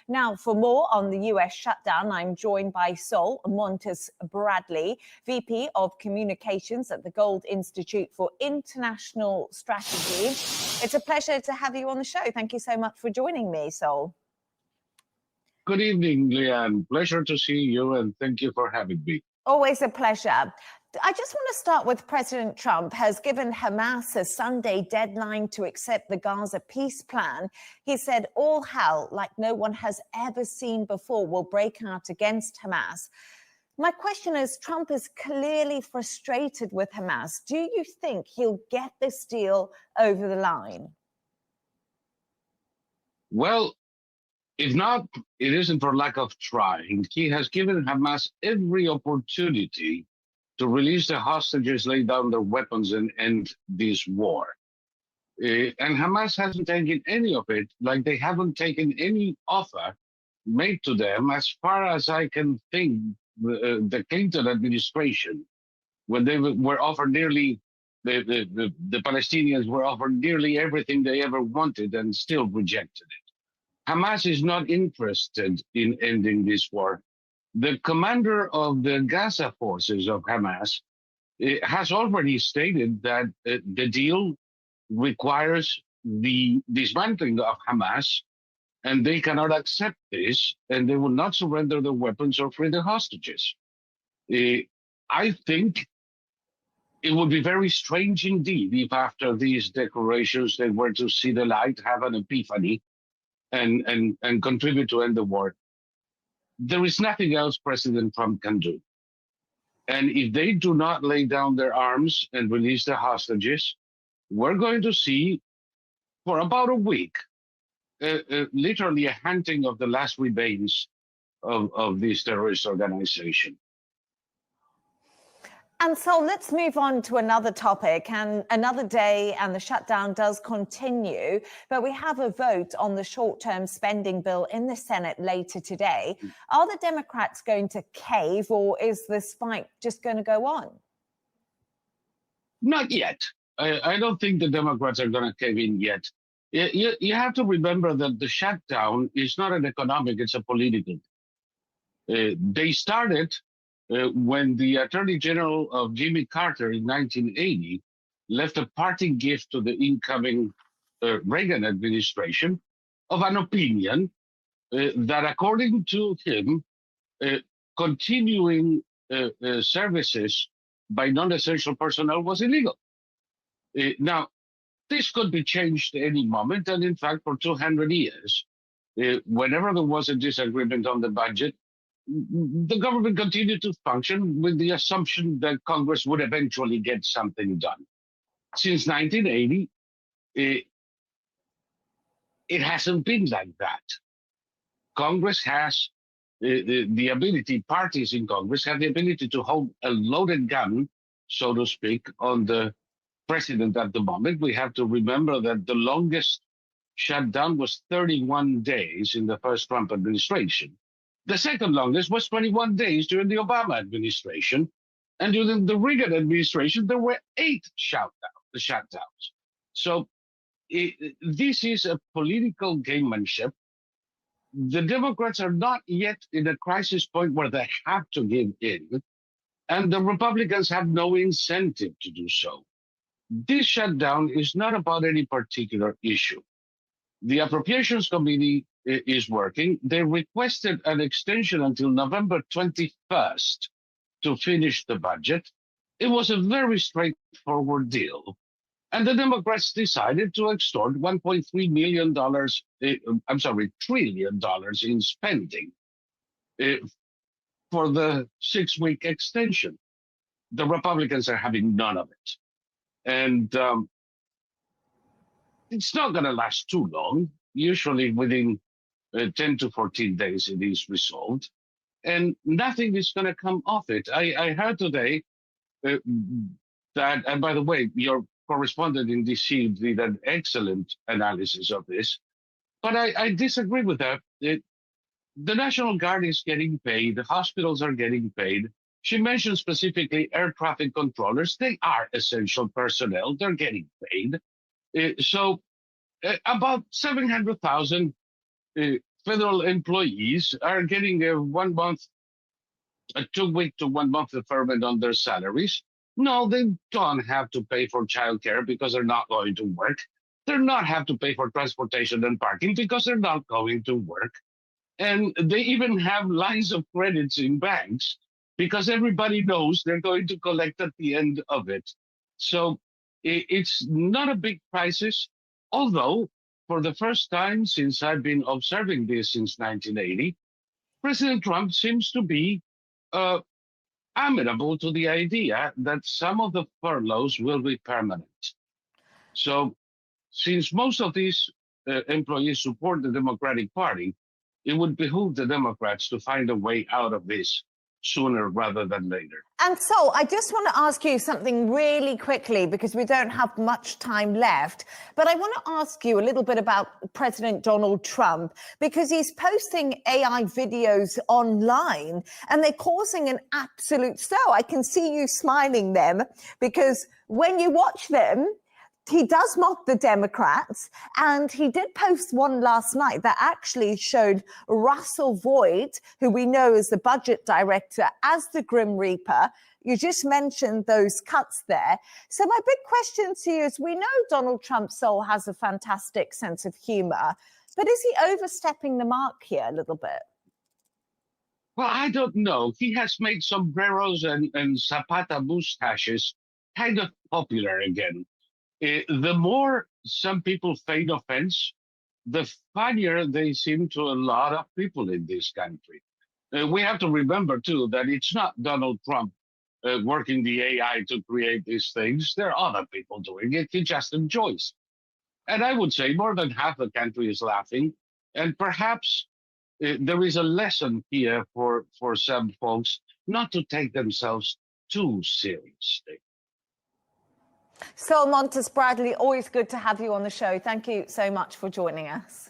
Now, for more on the US shutdown, I'm joined by Saul Montes-Bradley, VP of Communications at the Gold Institute for International Strategy. It's a pleasure to have you on the show. Thank you so much for joining me, Saul. Good evening, Leanne. Pleasure to see you, and thank you for having me. Always a pleasure. I just want to start with President Trump has given Hamas a Sunday deadline to accept the Gaza peace plan. He said all hell, like no one has ever seen before, will break out against Hamas. My question is, Trump is clearly frustrated with Hamas. Do you think he'll get this deal over the line? Well, if not, it isn't for lack of trying. He has given Hamas every opportunity to release the hostages, lay down their weapons, and end this war. And Hamas hasn't taken any of it, like they haven't taken any offer made to them, as far as I can think, the Clinton administration, when they were offered nearly, the Palestinians were offered nearly everything they ever wanted and still rejected it. Hamas is not interested in ending this war. The commander of the Gaza forces of Hamas has already stated that the deal requires the dismantling of Hamas, and they cannot accept this, and they will not surrender their weapons or free the hostages. I think it would be very strange indeed if after these declarations they were to see the light, have an epiphany, and contribute to end the war. There is nothing else President Trump can do. And if they do not lay down their arms and release the hostages, we're going to see for about a week, literally a hunting of the last remains of this terrorist organization. And so let's move on to another topic, and another day, and the shutdown does continue, but we have a vote on the short-term spending bill in the Senate later today. Are the Democrats going to cave, or is this fight just going to go on? Not yet. I don't think the Democrats are going to cave in yet. You have to remember that the shutdown is not an economic, it's a political. They started when the Attorney General of Jimmy Carter in 1980 left a parting gift to the incoming Reagan administration of an opinion that, according to him, continuing services by non-essential personnel was illegal. Now, this could be changed any moment, and in fact, for 200 years, whenever there was a disagreement on the budget, the government continued to function with the assumption that Congress would eventually get something done. Since 1980, it hasn't been like that. Congress has the ability, parties in Congress have the ability to hold a loaded gun, so to speak, on the president at the moment. We have to remember that the longest shutdown was 31 days in the first Trump administration. The second longest was 21 days during the Obama administration. And during the Reagan administration, there were 8 shutdowns. So this is a political gamemanship. The Democrats are not yet in a crisis point where they have to give in, and the Republicans have no incentive to do so. This shutdown is not about any particular issue. The Appropriations Committee is working. They requested an extension until November 21st to finish the budget. It was a very straightforward deal. And the Democrats decided to extort $1.3 trillion in spending for the 6-week extension. The Republicans are having none of it. And it's not going to last too long. Usually within 10 to 14 days, it is resolved. And nothing is going to come off it. I heard today that, and by the way, your correspondent in D.C. did an excellent analysis of this, but I disagree with that. The National Guard is getting paid. The hospitals are getting paid. She mentioned specifically air traffic controllers. They are essential personnel. They're getting paid. So about 700,000 federal employees are getting a 1 month, a 2-week to 1 month deferment on their salaries. No, they don't have to pay for childcare because they're not going to work. They're not have to pay for transportation and parking because they're not going to work. And they even have lines of credits in banks because everybody knows they're going to collect at the end of it. So it's not a big crisis, although for the first time since I've been observing this since 1980, President Trump seems to be amenable to the idea that some of the furloughs will be permanent. So since most of these employees support the Democratic Party, it would behoove the Democrats to find a way out of this sooner rather than later. And so I just want to ask you something really quickly because we don't have much time left. But I want to ask you a little bit about President Donald Trump because he's posting AI videos online and they're causing an absolute stir. I can see you smiling them because when you watch them, he does mock the Democrats, and he did post one last night that actually showed Russell Voigt, who we know as the budget director, as the Grim Reaper. You just mentioned those cuts there. So my big question to you is, we know Donald Trump, Saul, has a fantastic sense of humor, but is he overstepping the mark here a little bit? Well, I don't know. He has made sombreros and Zapata mustaches kind of popular again. The more some people feign offense, the funnier they seem to a lot of people in this country. We have to remember, too, that it's not Donald Trump working the AI to create these things. There are other people doing it. He just enjoys it. And I would say more than half the country is laughing. And perhaps there is a lesson here for some folks not to take themselves too seriously. Saul Montes-Bradley, always good to have you on the show. Thank you so much for joining us.